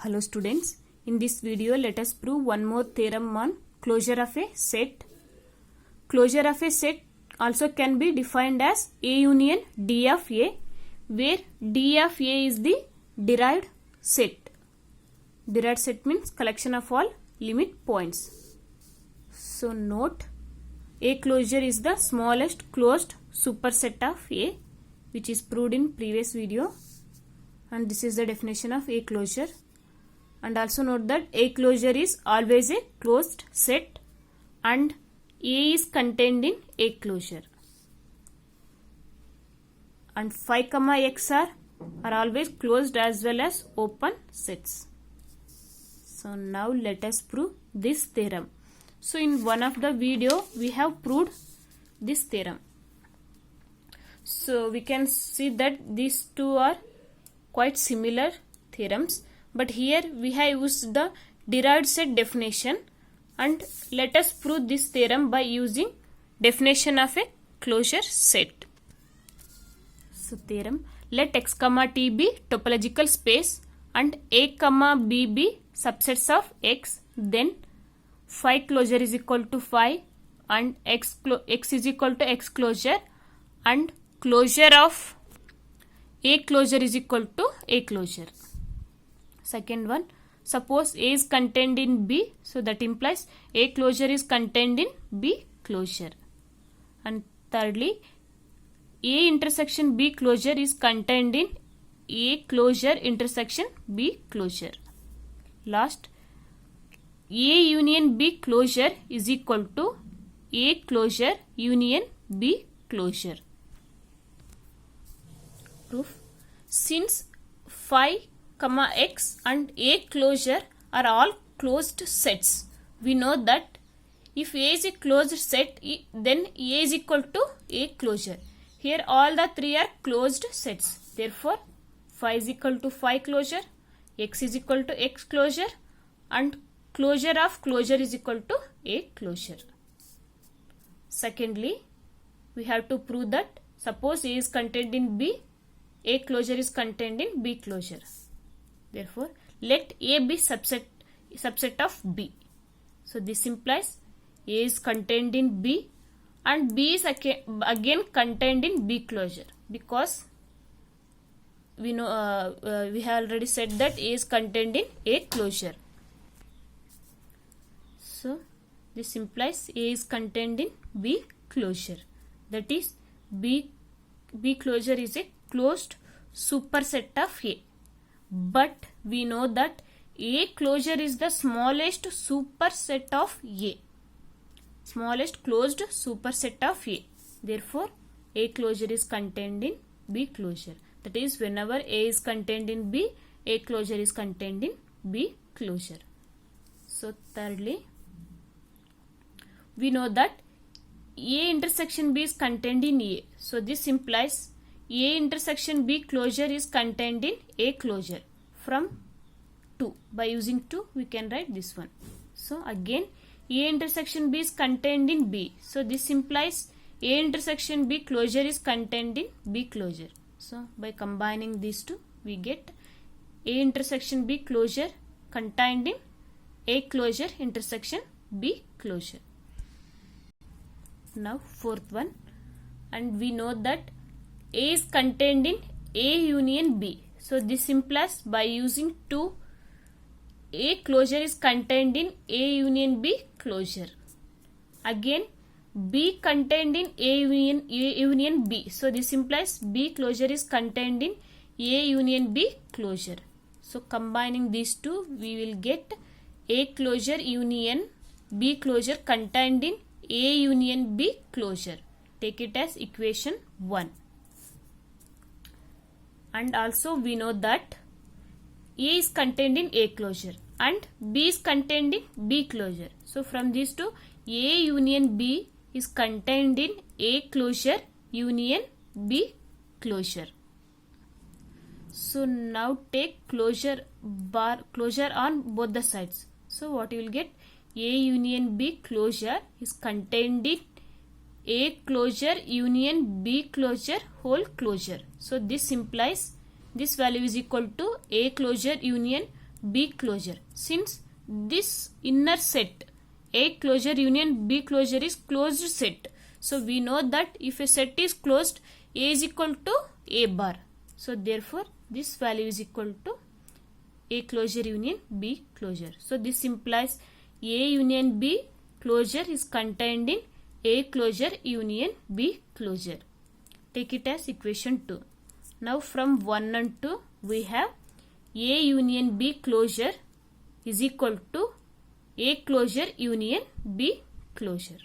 Hello students, in this video let us prove one more theorem on closure of a set. Closure of a set also can be defined as A union D of A, where D of A is the derived set. Derived set means collection of all limit points. So note, A closure is the smallest closed superset of A, which is proved in previous video, and this is the definition of A closure. And also note that A closure is always a closed set and A is contained in A closure. And phi comma x are always closed as well as open sets. So now let us prove this theorem. So in one of the video we have proved this theorem. So we can see that these two are quite similar theorems. But here we have used the derived set definition, and let us prove this theorem by using definition of a closure set. So theorem, let x comma t be topological space and a comma b be subsets of x, then phi closure is equal to phi and x is equal to x closure and closure of A closure is equal to A closure. Second one, suppose A is contained in B, so that implies A closure is contained in B closure. And thirdly, A intersection B closure is contained in A closure intersection B closure. Last, A union B closure is equal to A closure union B closure. Proof. Since phi comma x and A closure are all closed sets, we know that if A is a closed set, then A is equal to A closure. Here all the three are closed sets. Therefore, phi is equal to phi closure, x is equal to x closure, and closure of closure is equal to A closure. Secondly, we have to prove that suppose A is contained in B, A closure is contained in B closure. Therefore, let A be subset of B. So this implies A is contained in B and B is again contained in B closure, because we know we have already said that A is contained in A closure. So this implies A is contained in B closure. That is, B closure is a closed superset of A. But we know that A closure is the smallest superset of A. Smallest closed superset of A. Therefore, A closure is contained in B closure. That is, whenever A is contained in B, A closure is contained in B closure. So thirdly, we know that A intersection B is contained in A. So this implies A intersection B closure is contained in A closure. From 2, by using 2 we can write this one. So again, A intersection B is contained in B. So this implies A intersection B closure is contained in B closure. So by combining these two, we get A intersection B closure contained in A closure intersection B closure. Now fourth one, and we know that A is contained in A union B. So this implies by using 2, A closure is contained in A union B closure. Again, B contained in A union B. So this implies B closure is contained in A union B closure. So combining these two, we will get A closure union B closure contained in A union B closure. Take it as equation 1. And also we know that A is contained in A closure and B is contained in B closure. So from these two, A union B is contained in A closure union B closure. So now take closure on both the sides. So what you will get? A union B closure is contained in A closure union B closure whole closure. So this implies this value is equal to A closure union B closure. Since this inner set A closure union B closure is closed set. So we know that if a set is closed, A is equal to A bar. So therefore this value is equal to A closure union B closure. So this implies A union B closure is contained in A closure union B closure. Take it as equation 2. Now from 1 and 2 we have A union B closure is equal to A closure union B closure.